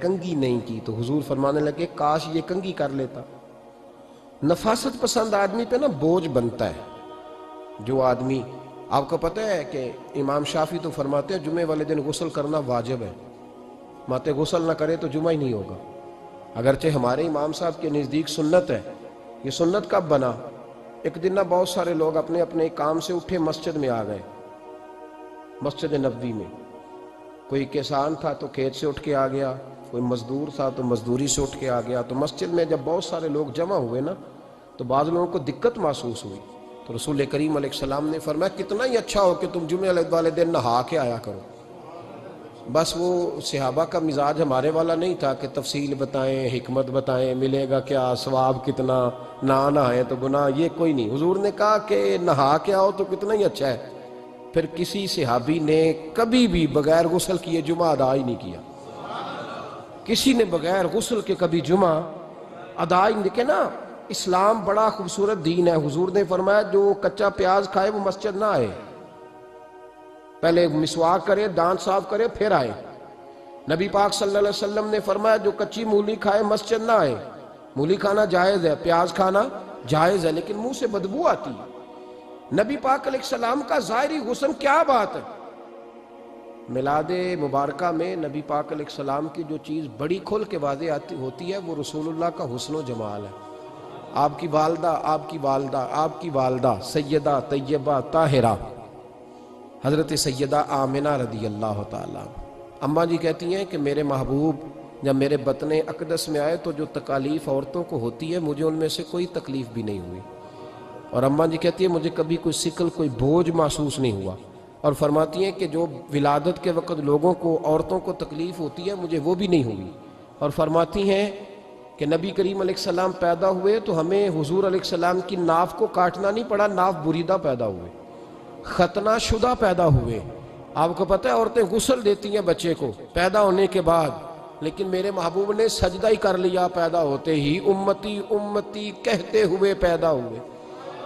کنگھی نہیں کی، تو حضور فرمانے لگے کاش یہ کنگھی کر لیتا۔ نفاست پسند آدمی پہ نا بوجھ بنتا ہے۔ جو آدمی، آپ کو پتہ ہے کہ امام شافعی تو فرماتے ہیں جمعے والے دن غسل کرنا واجب ہے، ماتے غسل نہ کرے تو جمعہ ہی نہیں ہوگا۔ اگرچہ ہمارے امام صاحب کے نزدیک سنت ہے۔ یہ سنت کب بنا؟ ایک دن نہ بہت سارے لوگ اپنے اپنے کام سے اٹھے مسجد میں آ گئے، مسجد نبوی میں۔ کوئی کسان تھا تو کھیت سے اٹھ کے آ گیا، کوئی مزدور تھا تو مزدوری سے اٹھ کے آ گیا۔ تو مسجد میں جب بہت سارے لوگ جمع ہوئے نا تو بعض لوگوں کو دقت محسوس ہوئی، تو رسول کریم علیہ السلام نے فرمایا کتنا ہی اچھا ہو کہ تم جمعے والے دن نہا کے آیا کرو۔ بس وہ صحابہ کا مزاج ہمارے والا نہیں تھا کہ تفصیل بتائیں، حکمت بتائیں، ملے گا کیا، ثواب کتنا، نہ نہائیں تو گناہ، یہ کوئی نہیں۔ حضور نے کہا کہ نہا کے آؤ تو کتنا ہی اچھا ہے۔ پھر کسی صحابی نے کبھی بھی بغیر غسل کیے جمعہ ادا ہی نہیں کیا۔ کسی نے بغیر غسل کے کبھی جمعہ ادا ہی نہیں کیا نا۔ اسلام بڑا خوبصورت دین ہے۔ حضور نے فرمایا جو کچا پیاز کھائے وہ مسجد نہ آئے، پہلے مسواک کرے، دانت صاف کرے، پھر آئے۔ نبی پاک صلی اللہ علیہ وسلم نے فرمایا جو کچی مولی کھائے مسجد نہ آئے۔ مولی کھانا جائز ہے، پیاز کھانا جائز ہے، لیکن منہ سے بدبو آتی ہے۔ نبی پاک علیہ السلام کا ظاہری حسن کیا بات ہے۔ میلاد مبارکہ میں نبی پاک علیہ السلام کی جو چیز بڑی کھل کے واضح آتی ہوتی ہے وہ رسول اللہ کا حسن و جمال ہے۔ آپ کی والدہ سیدہ طیبہ طاہرہ حضرت سیدہ آمنہ رضی اللہ تعالیٰ، اماں جی کہتی ہیں کہ میرے محبوب جب میرے بطن اقدس میں آئے تو جو تکالیف عورتوں کو ہوتی ہے مجھے ان میں سے کوئی تکلیف بھی نہیں ہوئی، اور اماں جی کہتی ہے مجھے کبھی کوئی ثقل، کوئی بوجھ محسوس نہیں ہوا، اور فرماتی ہیں کہ جو ولادت کے وقت لوگوں کو، عورتوں کو تکلیف ہوتی ہے مجھے وہ بھی نہیں ہوئی، اور فرماتی ہیں کہ نبی کریم علیہ السلام پیدا ہوئے تو ہمیں حضور علیہ السلام کی ناف کو کاٹنا نہیں پڑا، ناف بریدہ پیدا ہوئے، ختنہ شدہ پیدا ہوئے۔ آپ کو پتہ ہے عورتیں غسل دیتی ہیں بچے کو پیدا ہونے کے بعد، لیکن میرے محبوب نے سجدہ ہی کر لیا پیدا ہوتے ہی، امتی امتی کہتے ہوئے پیدا ہوئے۔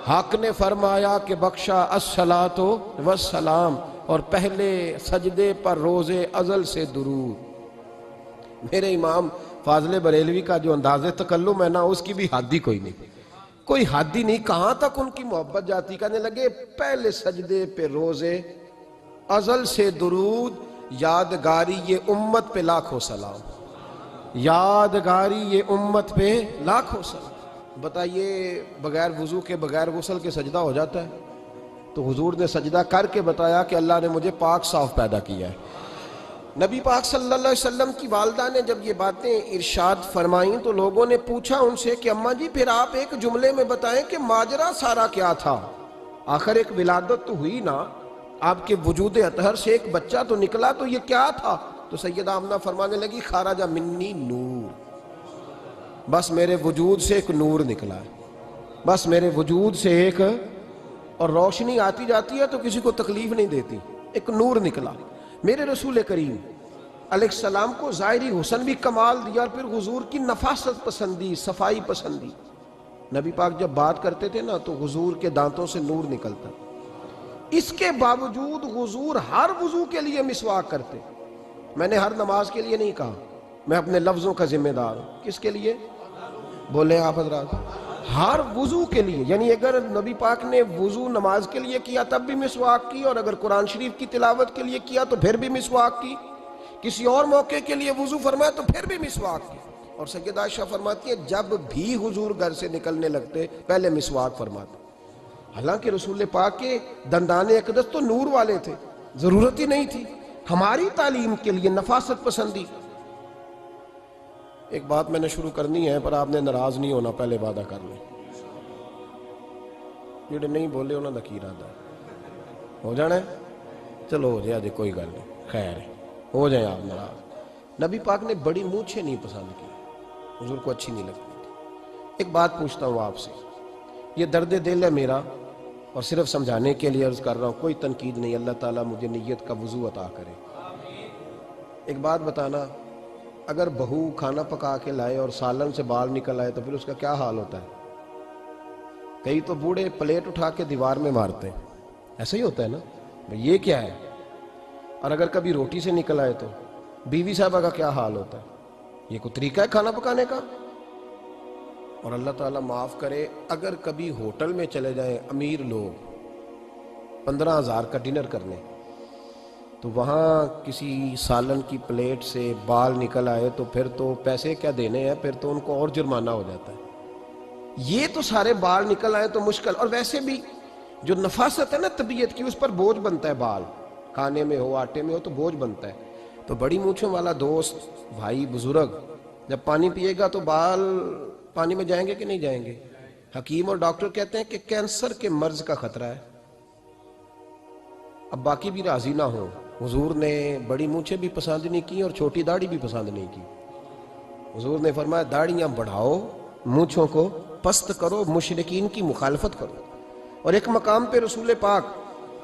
حق نے فرمایا کہ بخشا الصلاۃ والسلام، اور پہلے سجدے پر روز ازل سے درود۔ میرے امام فاضل بریلوی کا جو انداز تکلم ہے نا اس کی بھی حد ہی کوئی نہیں، کوئی حد ہی نہیں، کہاں تک ان کی محبت جاتی۔ کہنے لگے پہلے سجدے پہ روز ازل سے درود، یادگاری یہ امت پہ لاکھوں سلام، یادگاری یہ امت پہ لاکھوں سلام۔ بتائیے بغیر وضو کے، بغیر غسل کے سجدہ ہو جاتا ہے؟ تو حضور نے سجدہ کر کے بتایا کہ اللہ نے مجھے پاک صاف پیدا کیا ہے۔ نبی پاک صلی اللہ علیہ وسلم کی والدہ نے جب یہ باتیں ارشاد فرمائیں تو لوگوں نے پوچھا ان سے کہ اماں جی پھر آپ ایک جملے میں بتائیں کہ ماجرا سارا کیا تھا، آخر ایک ولادت تو ہوئی نا، آپ کے وجود اطہر سے ایک بچہ تو نکلا، تو یہ کیا تھا؟ تو سیدہ آمنہ فرمانے لگی خارج منی نور، بس میرے وجود سے ایک نور نکلا ہے، بس میرے وجود سے ایک، اور روشنی آتی جاتی ہے تو کسی کو تکلیف نہیں دیتی، ایک نور نکلا۔ میرے رسول کریم علیہ السلام کو ظاہری حسن بھی کمال دیا، اور پھر حضور کی نفاست پسندی، صفائی پسندی۔ نبی پاک جب بات کرتے تھے نا تو حضور کے دانتوں سے نور نکلتا، اس کے باوجود حضور ہر وضو کے لیے مسواک کرتے۔ میں نے ہر نماز کے لیے نہیں کہا، میں اپنے لفظوں کا ذمہ دار ہوں۔ کس کے لیے بولیں آپ حضرات؟ ہر وضو کے لیے، یعنی اگر نبی پاک نے وضو نماز کے لیے کیا تب بھی مسواک کی، اور اگر قرآن شریف کی تلاوت کے لیے کیا تو پھر بھی مسواک کی، کسی اور موقع کے لیے وضو فرمایا تو پھر بھی مسواک کی۔ اور سیدہ عائشہ فرماتی ہے جب بھی حضور گھر سے نکلنے لگتے پہلے مسواک فرماتے۔ حالانکہ رسول پاک کے دندان اقدس تو نور والے تھے، ضرورت ہی نہیں تھی، ہماری تعلیم کے لیے نفاست پسندی۔ ایک بات میں نے شروع کرنی ہے پر آپ نے ناراض نہیں ہونا، پہلے وعدہ کر لیں، جڑے نہیں بولے انہوں نے کی ارادہ ہو جانا ہے، چلو ہو جائے، کوئی گل نہیں، خیر ہے، ہو جائیں آپ ناراض۔ نبی پاک نے بڑی مونچھیں نہیں پسند کی، حضور کو اچھی نہیں لگتی تھی۔ ایک بات پوچھتا ہوں آپ سے، یہ درد دل ہے میرا اور صرف سمجھانے کے لیے عرض کر رہا ہوں، کوئی تنقید نہیں، اللہ تعالیٰ مجھے نیت کا وضو عطا کرے۔ ایک بات بتانا، اگر بہو کھانا پکا کے لائے اور سالن سے بال نکل آئے تو پھر اس کا کیا حال ہوتا ہے؟ کئی تو بوڑھے پلیٹ اٹھا کے دیوار میں مارتے ہیں، ایسا ہی ہوتا ہے نا، یہ کیا ہے؟ اور اگر کبھی روٹی سے نکل آئے تو بیوی صاحبہ کا کیا حال ہوتا ہے؟ یہ کوئی طریقہ ہے کھانا پکانے کا؟ اور اللہ تعالیٰ معاف کرے، اگر کبھی ہوٹل میں چلے جائیں امیر لوگ 15,000 کا ڈنر کرنے، تو وہاں کسی سالن کی پلیٹ سے بال نکل آئے تو پھر تو پیسے کیا دینے ہیں، پھر تو ان کو اور جرمانہ ہو جاتا ہے۔ یہ تو سارے بال نکل آئے تو مشکل، اور ویسے بھی جو نفاست ہے نا طبیعت کی، اس پر بوجھ بنتا ہے، بال کھانے میں ہو آٹے میں ہو تو بوجھ بنتا ہے۔ تو بڑی مونچھوں والا دوست بھائی بزرگ جب پانی پیے گا تو بال پانی میں جائیں گے کہ نہیں جائیں گے؟ حکیم اور ڈاکٹر کہتے ہیں کہ کینسر کے مرض کا خطرہ ہے۔ اب باقی بھی راضی نہ ہوں، حضور نے بڑی مونچھیں بھی پسند نہیں کی اور چھوٹی داڑھی بھی پسند نہیں کی۔ حضور نے فرمایا داڑھیاں بڑھاؤ، مونچھوں کو پست کرو، مشرکین کی مخالفت کرو۔ اور ایک مقام پہ رسول پاک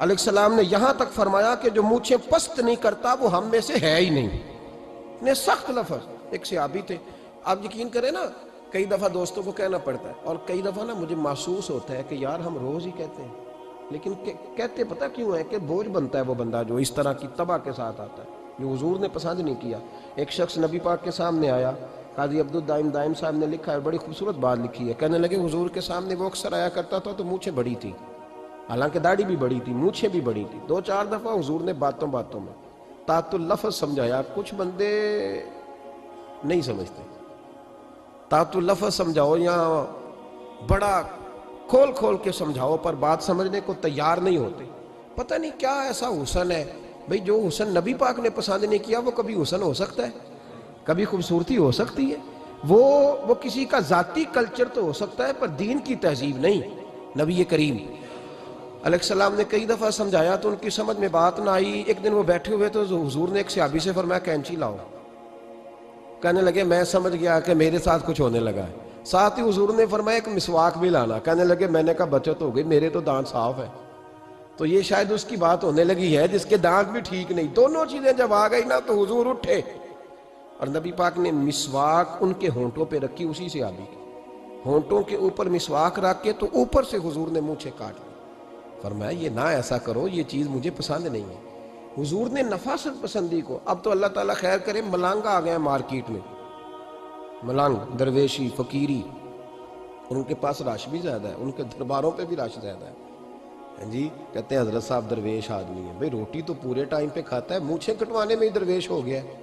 علیہ السلام نے یہاں تک فرمایا کہ جو مونچھیں پست نہیں کرتا وہ ہم میں سے ہے ہی نہیں۔ اتنے سخت لفظ۔ ایک صحابی تھے، آپ یقین کریں نا، کئی دفعہ دوستوں کو کہنا پڑتا ہے، اور کئی دفعہ نا مجھے محسوس ہوتا ہے کہ یار ہم روز ہی کہتے ہیں، لیکن کہتے پتہ کیوں ہے کہ بوجھ بنتا ہے وہ بندہ جو اس طرح کی تباہ کے ساتھ آتا ہے، جو حضور نے پسند نہیں کیا۔ ایک شخص نبی پاک کے سامنے آیا، قاضی عبدالدائم دائم صاحب نے لکھا ہے، بڑی خوبصورت بات لکھی ہے، کہنے لگے حضور کے سامنے وہ اکثر آیا کرتا تھا تو مونچھیں بڑی تھی، حالانکہ داڑھی بھی بڑی تھی، مونچھیں بھی بڑی تھی۔ 2-4 دفعہ حضور نے باتوں باتوں میں تات اللفظ سمجھایا۔ کچھ بندے نہیں سمجھتے، تات اللفظ سمجھاؤ یا بڑا کھول کھول کے سمجھاؤ پر بات سمجھنے کو تیار نہیں ہوتے۔ پتہ نہیں کیا ایسا حسن ہے بھئی، جو حسن نبی پاک نے پسند نہیں کیا وہ کبھی حسن ہو سکتا ہے، کبھی خوبصورتی ہو سکتی ہے، وہ کسی کا ذاتی کلچر تو ہو سکتا ہے پر دین کی تہذیب نہیں۔ نبی کریم علیہ السلام نے کئی دفعہ سمجھایا تو ان کی سمجھ میں بات نہ آئی۔ ایک دن وہ بیٹھے ہوئے تو حضور نے ایک صحابی سے فرمایا کینچی لاؤ۔ کہنے لگے میں سمجھ گیا کہ میرے ساتھ کچھ ہونے لگا ہے۔ ساتھ ہی حضور نے فرمایا ایک مسواک بھی لانا۔ کہنے لگے میں نے کہا بچت ہو گئی، میرے تو دانت صاف ہے۔ تو یہ شاید اس کی بات ہونے لگی ہے جس کے دانت بھی ٹھیک نہیں۔ دونوں چیزیں جب آ گئی نا تو حضور اٹھے اور نبی پاک نے مسواک ان کے ہونٹوں پہ رکھی، اسی سے آبی کی ہونٹوں کے اوپر مسواک رکھ کے تو اوپر سے حضور نے منہ کاٹ لی۔ فرمایا یہ نہ ایسا کرو، یہ چیز مجھے پسند نہیں ہے۔ حضور نے نفاست پسندی کو۔ اب تو اللہ تعالیٰ خیر کرے، ملانگا آ گئے مارکیٹ میں، ملنگ درویشی فقیری، ان کے پاس رش بھی زیادہ ہے، ان کے درباروں پہ بھی رش زیادہ ہے۔ جی کہتے ہیں حضرت صاحب درویش آدمی ہے۔ بھئی روٹی تو پورے ٹائم پہ کھاتا ہے، مونچھیں کٹوانے میں ہی درویش ہو گیا ہے،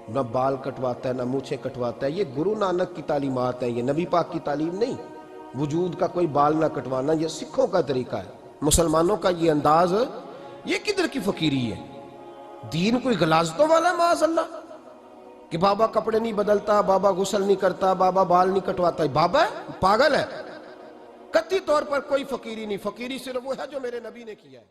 نہ بال کٹواتا ہے نہ مونچھیں کٹواتا ہے۔ یہ گرو نانک کی تعلیمات ہیں، یہ نبی پاک کی تعلیم نہیں۔ وجود کا کوئی بال نہ کٹوانا یہ سکھوں کا طریقہ ہے، مسلمانوں کا یہ انداز، یہ کدھر کی فقیری ہے؟ دین کوئی غلاظتوں والا معاذ اللہ کہ بابا کپڑے نہیں بدلتا، بابا غسل نہیں کرتا، بابا بال نہیں کٹواتا۔ بابا ہے پاگل ہے؟ قطعی طور پر کوئی فقیری نہیں، فقیری صرف وہ ہے جو میرے نبی نے کیا ہے۔